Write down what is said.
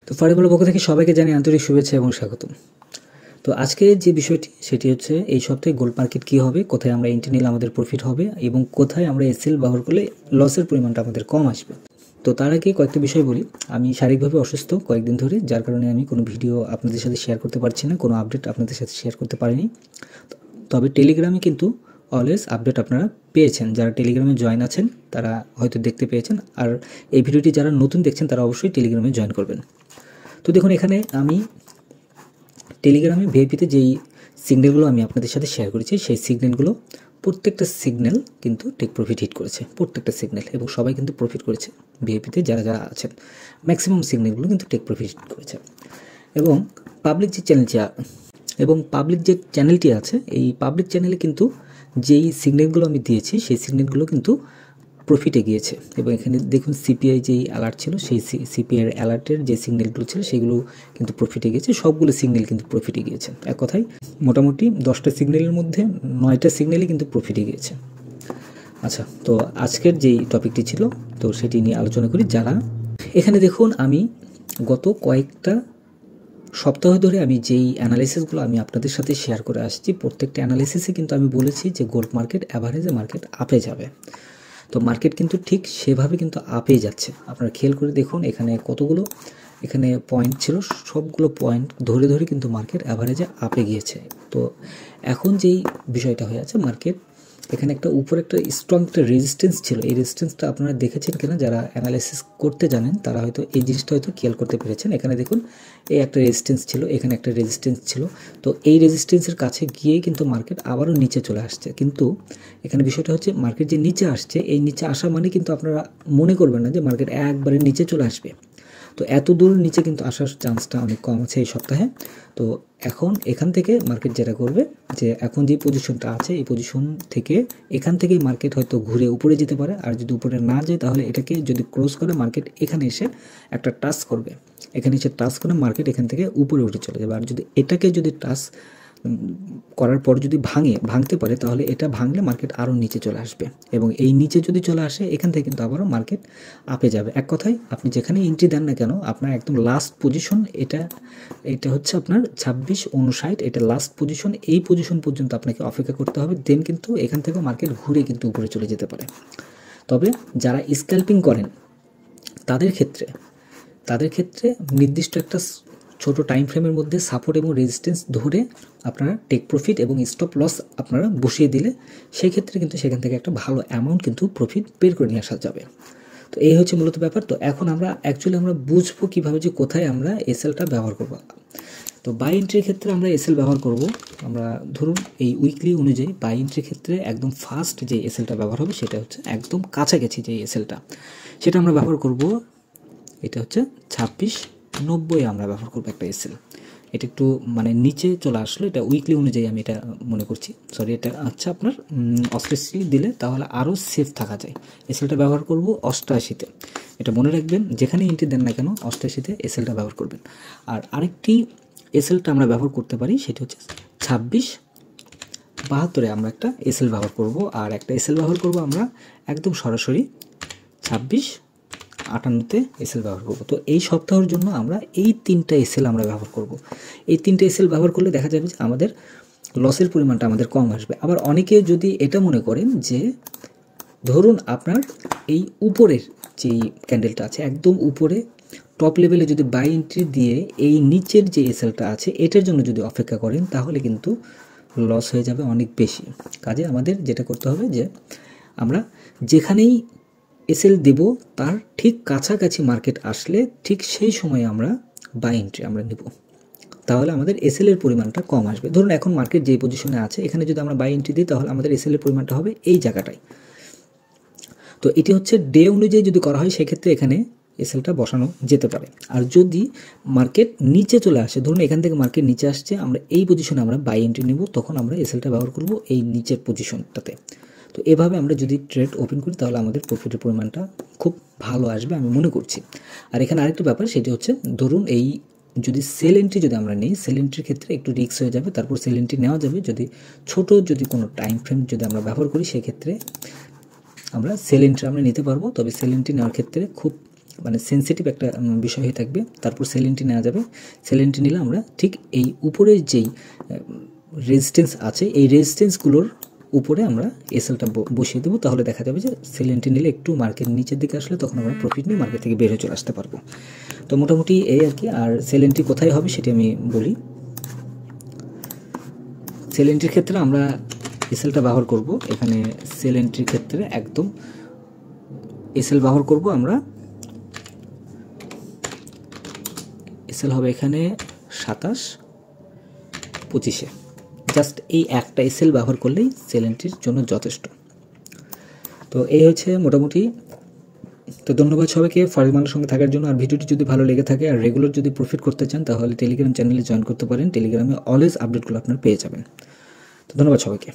তো ফারিবলের পক্ষ থেকে সবাইকে জানাই আন্তরিক শুভেচ্ছা এবং স্বাগতম। তো আজকে যে বিষয়টি সেটি হচ্ছে এই সপ্তাহে গোল্ড মার্কেট কী হবে, কোথায় আমরা এন্ট্রি নিলে আমাদের প্রফিট হবে এবং কোথায় আমরা এসএল ব্যবহার করলে লসের পরিমাণটা আমাদের কম আসবে। তো তার আগে কয়েকটা বিষয় বলি। আমি শারীরিকভাবে অসুস্থ কয়েকদিন ধরে, যার কারণে আমি কোনো ভিডিও আপনাদের সাথে শেয়ার করতে পারছি না, কোনো আপডেট আপনাদের সাথে শেয়ার করতে পারিনি। তবে টেলিগ্রামে কিন্তু অলওয়েজ আপডেট আপনারা পেয়েছেন, যারা টেলিগ্রামে জয়েন আছেন তারা হয়তো দেখতে পেয়েছেন, আর এই ভিডিওটি যারা নতুন দেখছেন তারা অবশ্যই টেলিগ্রামে জয়েন করবেন। তো দেখুন, এখানে আমি টেলিগ্রামে ভিআইপিতে যেই সিগন্যালগুলো আমি আপনাদের সাথে শেয়ার করেছি, সেই সিগন্যালগুলো প্রত্যেকটা সিগন্যাল কিন্তু টেক প্রফিট হিট করেছে, প্রত্যেকটা সিগন্যাল, এবং সবাই কিন্তু প্রফিট করেছে। ভিআইপিতে যারা যারা আছেন ম্যাক্সিমাম সিগন্যালগুলো কিন্তু টেক প্রফিট হিট করেছে। এবং পাবলিক যে চ্যানেলটি আছে, এই পাবলিক চ্যানেলে কিন্তু যেই সিগন্যালগুলো আমি দিয়েছি সেই সিগন্যালগুলো কিন্তু প্রফিটে গিয়েছে। এবং এখানে দেখুন সিপিআই যেই অ্যালার্ট ছিল, সেই সিপিআইয়ের অ্যালার্টের যে সিগন্যালগুলো ছিল সেগুলো কিন্তু প্রফিটে গিয়েছে, সবগুলো সিগন্যাল কিন্তু প্রফিটে গিয়েছে। এক কথায় মোটামুটি 10টা সিগন্যালের মধ্যে 9টা সিগন্যালই কিন্তু প্রফিটে গিয়েছে। আচ্ছা, তো আজকের যেই টপিকটি ছিল তো সেটি নিয়ে আলোচনা করি। যারা এখানে দেখুন, আমি গত কয়েকটা সপ্তাহ ধরে আমি যেই অ্যানালাইসিসগুলো আমি আপনাদের সাথে শেয়ার করে আসছি, প্রত্যেকটা অ্যানালাইসিসে কিন্তু আমি বলেছি যে গোল্ড মার্কেট অ্যাভারেজে মার্কেট আপে যাবে। তো মার্কেট কিন্তু ঠিক সেভাবে কিন্তু আপেই যাচ্ছে। আপনারা খেয়াল করে দেখুন, এখানে পয়েন্ট ছিল, সবগুলো পয়েন্ট ধরে ধরে কিন্তু মার্কেট অ্যাভারেজে আপে গিয়েছে। তো এখন যেই বিষয়টা হয়ে আছে, মার্কেট এখানে উপরে একটা স্ট্রং একটা রেজিস্ট্যান্স ছিল। এই রেজিস্ট্যান্সটা আপনারা দেখেছেন কিনা, যারা অ্যানালাইসিস করতে জানেন তারা হয়তো এই জিনিসটা হয়তো খেয়াল করতে পেরেছেন। এখানে দেখুন, এই একটা রেজিস্ট্যান্স ছিল, এখানে একটা রেজিস্ট্যান্স ছিল। তো এই রেজিস্ট্যান্সের কাছে গিয়েই কিন্তু মার্কেট আবারও নিচে চলে আসছে। কিন্তু এখানে বিষয়টা হচ্ছে, মার্কেট যে নিচে আসছে, এই নিচে আসা মানে কিন্তু আপনারা মনে করবেন না যে মার্কেট একবারে নিচে চলে আসবে। তো এত দূর নিচে কিন্তু আসার চান্সটা অনেক কম আছে এই সপ্তাহে। তো এখন এখান থেকে মার্কেট যেটা করবে, যে এখন যে পজিশনটা আছে এই পজিশন থেকে এখান থেকেই মার্কেট হয়তো ঘুরে উপরে যেতে পারে। আর যদি উপরে না যায় তাহলে এটাকে যদি ক্রস করে মার্কেট এখানে এসে একটা টাচ করবে, এখানে এসে টাচ করে মার্কেট এখান থেকে উপরে উঠে চলে যাবে। আর যদি এটাকে যদি টাচ করার পর যদি ভাঙতে পারে, তাহলে এটা ভাঙলে মার্কেট আরও নিচে চলে আসবে। এবং এই নিচে যদি চলে আসে, এখান থেকে কিন্তু আবারও মার্কেট আপে যাবে। এক কথায় আপনি যেখানে এন্ট্রি দেন না কেন, আপনার একদম লাস্ট পজিশন এটা হচ্ছে আপনার 2659, এটা লাস্ট পজিশন। এই পজিশন পর্যন্ত আপনাকে অপেক্ষা করতে হবে, দেন কিন্তু এখান থেকে মার্কেট ঘুরে কিন্তু উপরে চলে যেতে পারে। তবে যারা স্ক্যাল্পিং করেন তাদের ক্ষেত্রে নির্দিষ্ট একটা ছোট টাইম ফ্রেমের মধ্যে সাপোর্ট এবং রেজিস্ট্যান্স ধরে আপনারা টেক প্রফিট এবং স্টপ লস আপনারা বসিয়ে দিলে সেই ক্ষেত্রে কিন্তু সেখান থেকে একটা ভালো অ্যামাউন্ট কিন্তু প্রফিট বের করে নিয়ে আসা যাবে। তো এই হচ্ছে মূলত ব্যাপার। তো এখন আমরা বুঝবো কীভাবে যে কোথায় আমরা এসএলটা ব্যবহার করব। তো বাই এন্ট্রির ক্ষেত্রে আমরা এসএল ব্যবহার করব। আমরা ধরুন এই উইকলি অনুযায়ী বাই এন্ট্রির ক্ষেত্রে একদম ফার্স্ট যে এসএলটা ব্যবহার হবে সেটা হচ্ছে একদম কাছাকাছি যে এসএলটা, সেটা আমরা ব্যবহার করব। এটা হচ্ছে 2690 আমরা ব্যবহার করবো একটা এসএল। এটা একটু নিচে চলে আসলো, এটা উইকলি অনুযায়ী আমি এটা মনে করছি, সরি এটা আচ্ছা আপনার 88 দিলে তাহলে আরও সেফ থাকা যায়। এসএলটা ব্যবহার করব 88-তে, এটা মনে রাখবেন, যেখানে এন্ট্রি দেন না কেন 88-তে এসএলটা ব্যবহার করবেন। আর আরেকটি এসএলটা আমরা ব্যবহার করতে পারি, সেটা হচ্ছে 2672-এ আমরা একটা এসএল ব্যবহার করব। আর একটা এসএল ব্যবহার করব আমরা একদম সরাসরি 2658-তে এসএল ব্যবহার করব। তো এই সপ্তাহের জন্য আমরা এই 3টা এসএল আমরা ব্যবহার করব। এই 3টা এসএল ব্যবহার করলে দেখা যাবে যে আমাদের লসের পরিমাণটা আমাদের কম আসবে। আবার অনেকে যদি এটা মনে করেন যে ধরুন আপনার এই উপরের যেই ক্যান্ডেলটা আছে একদম উপরে টপ লেভেলে যদি বাই এন্ট্রি দিয়ে এই নিচের যে এসএলটা আছে এটার জন্য যদি অপেক্ষা করেন, তাহলে কিন্তু লস হয়ে যাবে অনেক বেশি। কাজে আমাদের যেটা করতে হবে যে আমরা যেখানেই এসএল দেব তার ঠিক কাছাকাছি মার্কেট আসলে ঠিক সেই সময় আমরা বাই এন্ট্রি আমরা নেব, তাহলে আমাদের এসএলের পরিমাণটা কম আসবে। ধরুন এখন মার্কেট যেই পজিশনে আছে এখানে যদি আমরা বাই এন্ট্রি দিই, তাহলে আমাদের এসএলের পরিমাণটা হবে এই জায়গাটায়। তো এটি হচ্ছে ডে অনুযায়ী যদি করা হয়, সেক্ষেত্রে এখানে এসএলটা বসানো যেতে পারে। আর যদি মার্কেট নিচে চলে আসে, ধরুন এখান থেকে মার্কেট নিচে আসছে, আমরা এই পজিশনে আমরা বাই এন্ট্রি নেব, তখন আমরা এসএলটা ব্যবহার করব এই নিচের পজিশনটাতে। তো এভাবে আমরা যদি ট্রেড ওপেন করি তাহলে আমাদের প্রফিটের পরিমাণটা খুব ভালো আসবে আমি মনে করছি। আর এখানে আরেকটা ব্যাপার, সেটি হচ্ছে ধরুন এই যদি সেল এন্ট্রি যদি আমরা নিই, সেল এন্ট্রির ক্ষেত্রে একটু রিস্ক হয়ে যাবে। তারপর সেল এন্ট্রি নেওয়া যাবে যদি কোনো টাইম ফ্রেম যদি আমরা ব্যবহার করি, সেক্ষেত্রে আমরা সেল এন্ট্রি আমরা নিতে পারবো। তবে সেল এন্ট্রি নেওয়ার ক্ষেত্রে খুব মানে সেন্সিটিভ একটা বিষয় হয়ে থাকবে। তারপর সেল এন্ট্রি নেওয়া যাবে। সেল এন্ট্রি নিলে আমরা ঠিক এই উপরের যেই রেজিস্ট্যান্স আছে এই রেজিস্ট্যান্সগুলোর উপরে আমরা এসএলটা বসিয়ে দেবো। তাহলে দেখা যাবে যে সেল এন্ট্রি নিলে একটু মার্কেট নিচের দিকে আসলে তখন আমরা প্রফিট নিয়ে মার্কেট থেকে বের হয়ে চলে আসতে পারবো। তো মোটামুটি এই আর কি। আর সেল এন্ট্রি কোথায় হবে সেটি আমি বলি। সেল এন্ট্রির ক্ষেত্রে আমরা এসএলটা ব্যবহার করব। এখানে সেল এন্ট্রির ক্ষেত্রে একদম এসএল ব্যবহার করব আমরা। এসএল হবে এখানে 27-25-এ। জাস্ট এই একটা এসএল ব্যবহার করলেই সেল এন্ট্রির জন্য যথেষ্ট। তো এই হচ্ছে মোটামুটি। তো ধন্যবাদ সবাইকে ফরেক্স সঙ্গে থাকার জন্য। আর ভিডিওটি যদি ভালো লেগে থাকে আর রেগুলার যদি প্রফিট করতে চান তাহলে টেলিগ্রাম চ্যানেলে জয়েন করতে পারেন। টেলিগ্রামে অলওয়েজ আপডেটগুলো আপনারা পেয়ে যাবেন। তো ধন্যবাদ সবাইকে।